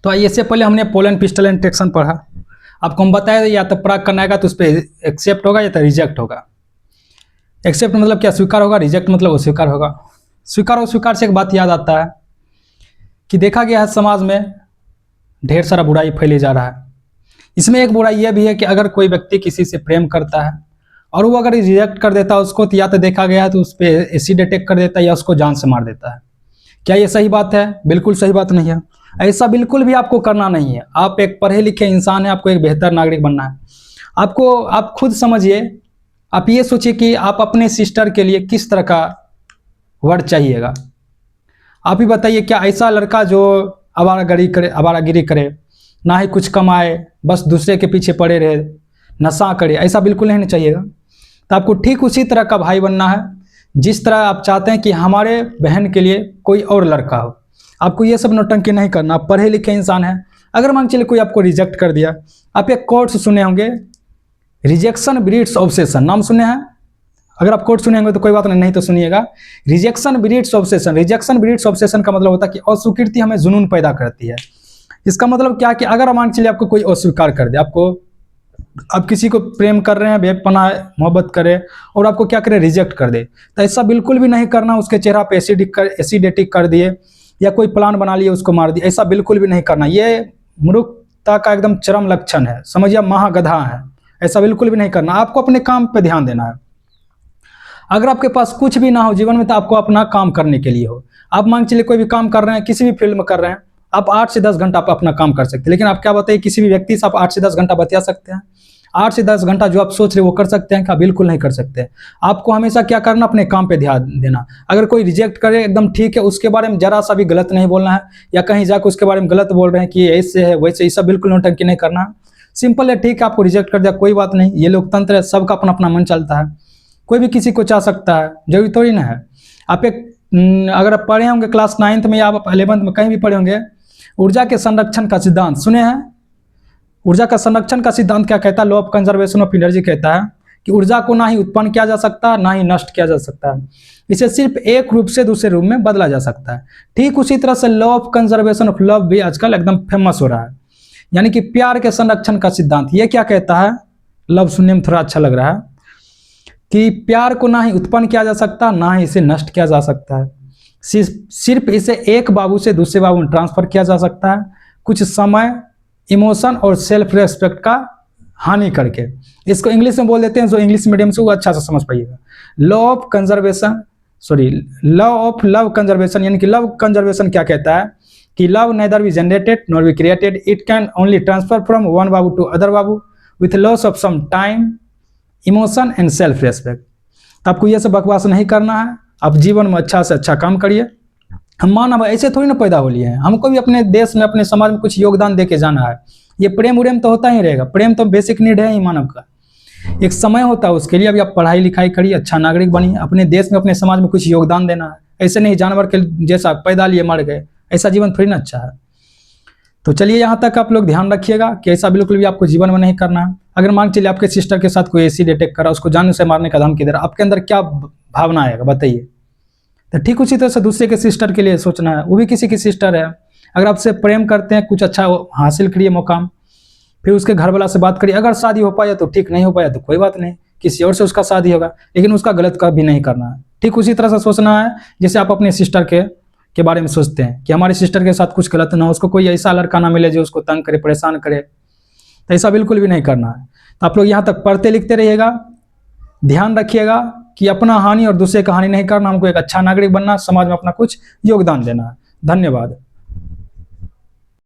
तो इससे पहले हमने पोल एंड पिस्टल इंट्रैक्शन पढ़ा। आपको हम बताया या तो प्रयोग करना आएगा तो उस पर एक्सेप्ट होगा या तो रिजेक्ट होगा। एक्सेप्ट मतलब क्या, स्वीकार होगा, रिजेक्ट मतलब अस्वीकार होगा। स्वीकार और स्वीकार से एक बात याद आता है कि देखा गया है समाज में ढेर सारा बुराई फैले जा रहा है। इसमें एक बुराई यह भी है कि अगर कोई व्यक्ति किसी से प्रेम करता है और वो अगर रिजेक्ट कर देता है उसको, तो या तो देखा गया है तो उस पर एसिड अटैक कर देता है या उसको जान से मार देता है। क्या ये सही बात है? बिल्कुल सही बात नहीं है। ऐसा बिल्कुल भी आपको करना नहीं है। आप एक पढ़े लिखे इंसान हैं, आपको एक बेहतर नागरिक बनना है। आप खुद समझिए, आप ये सोचिए कि आप अपने सिस्टर के लिए किस तरह का वर्ड चाहिएगा। आप ही बताइए, क्या ऐसा लड़का जो आवारागिरी करे, ना ही कुछ कमाए, बस दूसरे के पीछे पड़े रहे, नशा करे, ऐसा बिल्कुल नहीं चाहिएगा। तो आपको ठीक उसी तरह का भाई बनना है जिस तरह आप चाहते हैं कि हमारे बहन के लिए कोई और लड़का हो। आपको ये सब नौटंकी नहीं करना। आप पढ़े लिखे इंसान हैं। अगर मान चलिए कोई आपको रिजेक्ट कर दिया, आप एक कोर्स सुने होंगे, रिजेक्शन ब्रीड्स ऑब्सेशन, नाम सुने हैं? अगर आप कोर्स सुने होंगे तो कोई बात नहीं तो सुनिएगा। Rejection breeds obsession. Rejection breeds obsession का मतलब होता है कि अस्वीकृति हमें जुनून पैदा करती है। इसका मतलब क्या कि अगर मान चलिए आपको कोई अस्वीकार कर दे, आप किसी को प्रेम कर रहे हैं, बेपनाह मोहब्बत करे और आपको क्या करे, रिजेक्ट कर दे, तो ऐसा बिल्कुल भी नहीं करना। उसके चेहरा पे एसिड कर दिए या कोई प्लान बना लिए उसको मार दिए, ऐसा बिल्कुल भी नहीं करना। ये मूर्खता का एकदम चरम लक्षण है, समझिए, महागधा है। ऐसा बिल्कुल भी नहीं करना। आपको अपने काम पे ध्यान देना है। अगर आपके पास कुछ भी ना हो जीवन में तो आपको अपना काम करने के लिए हो। आप मान चलिए कोई भी काम कर रहे हैं, किसी भी फील्ड में कर रहे हैं, आप 8 से 10 घंटा आप अपना काम कर सकते हैं। लेकिन आप क्या बताइए, किसी भी व्यक्ति से आप 8 से 10 घंटा बतिया सकते हैं? 8 से 10 घंटा जो आप सोच रहे वो कर सकते हैं क्या? बिल्कुल नहीं कर सकते। आपको हमेशा क्या करना, अपने काम पे ध्यान देना। अगर कोई रिजेक्ट करे, एकदम ठीक है, उसके बारे में जरा सा भी गलत नहीं बोलना है, या कहीं जाकर उसके बारे में गलत बोल रहे हैं कि ऐसे है वैसे, ये सब बिल्कुल नौटंकी नहीं करना। सिंपल है, ठीक है, आपको रिजेक्ट कर दिया, कोई बात नहीं, ये लोकतंत्र है, सबका अपना अपना मन चलता है, कोई भी किसी को चाह सकता है, जरूरी थोड़ी ना है। अगर आप पढ़े होंगे क्लास 9th में या आप 11th में कहीं भी पढ़े होंगे, ऊर्जा के संरक्षण का सिद्धांत सुने हैं? ऊर्जा का संरक्षण का सिद्धांत क्या कहता है? Law of conservation of energy कहता है कि ऊर्जा को ना ही उत्पन्न किया जा सकता, ना ही नष्ट किया जा सकता है, इसे सिर्फ एक रूप से दूसरे रूप में बदला जा सकता है। ठीक उसी तरह से law of conservation of love भी आजकल एकदम फेमस हो रहा है, यानी कि प्यार के संरक्षण का सिद्धांत। ये क्या कहता है? लव सुनने में थोड़ा अच्छा लग रहा है कि प्यार को ना ही उत्पन्न किया जा सकता, ना ही इसे नष्ट किया जा सकता है, सिर्फ इसे एक बाबू से दूसरे बाबू में ट्रांसफर किया जा सकता है, कुछ समय, इमोशन और सेल्फ रेस्पेक्ट का हानि करके। इसको इंग्लिश में बोल देते हैं, जो इंग्लिश मीडियम से वो अच्छा से समझ पाइएगा। लॉ ऑफ लव कंजर्वेशन, यानी कि लव कंजर्वेशन क्या कहता है कि love neither be generated nor be created, it can only transfer from one बाबू टू अदर बाबू with loss of some time, emotion and self respect. तो आपको ये सब बकवास नहीं करना है। आप जीवन में अच्छा से अच्छा काम करिए। हम मानव ऐसे थोड़ी ना पैदा हो लिए हैं, हमको भी अपने देश में, अपने समाज में कुछ योगदान दे के जाना है। ये प्रेम उरेम तो होता ही रहेगा, प्रेम तो बेसिक नीड है ही मानव का। एक समय होता है उसके लिए। अभी आप पढ़ाई लिखाई करिए, अच्छा नागरिक बनिए, अपने देश में, अपने समाज में कुछ योगदान देना है। ऐसे नहीं जानवर के जैसा पैदा लिए मर गए, ऐसा जीवन थोड़ी ना अच्छा है। तो चलिए, यहाँ तक आप लोग ध्यान रखिएगा कि ऐसा बिल्कुल भी आपको जीवन में नहीं करना है। अगर मान चलिए आपके सिस्टर के साथ कोई एसिड अटैक करा, उसको जान से मारने का धमकी दे रहा, आपके अंदर क्या भावना आएगा बताइए? तो ठीक उसी तरह से दूसरे के सिस्टर के लिए सोचना है, वो भी किसी की सिस्टर है। अगर आपसे प्रेम करते हैं, कुछ अच्छा हासिल करिए मुकाम, फिर उसके घर वाला से बात करिए। अगर शादी हो पाया तो ठीक, नहीं हो पाया तो कोई बात नहीं, किसी और से उसका शादी होगा, लेकिन उसका गलत कभी नहीं करना है। ठीक उसी तरह से सोचना है जैसे आप अपने सिस्टर के बारे में सोचते हैं कि हमारे सिस्टर के साथ कुछ गलत ना हो, उसको कोई ऐसा लड़का ना मिले जो उसको तंग करे, परेशान करे। तो ऐसा बिल्कुल भी नहीं करना है। तो आप लोग यहाँ तक पढ़ते लिखते रहिएगा, ध्यान रखिएगा कि अपना हानि और दूसरे का हानि नहीं करना। हमको एक अच्छा नागरिक बनना, समाज में अपना कुछ योगदान देना है। धन्यवाद।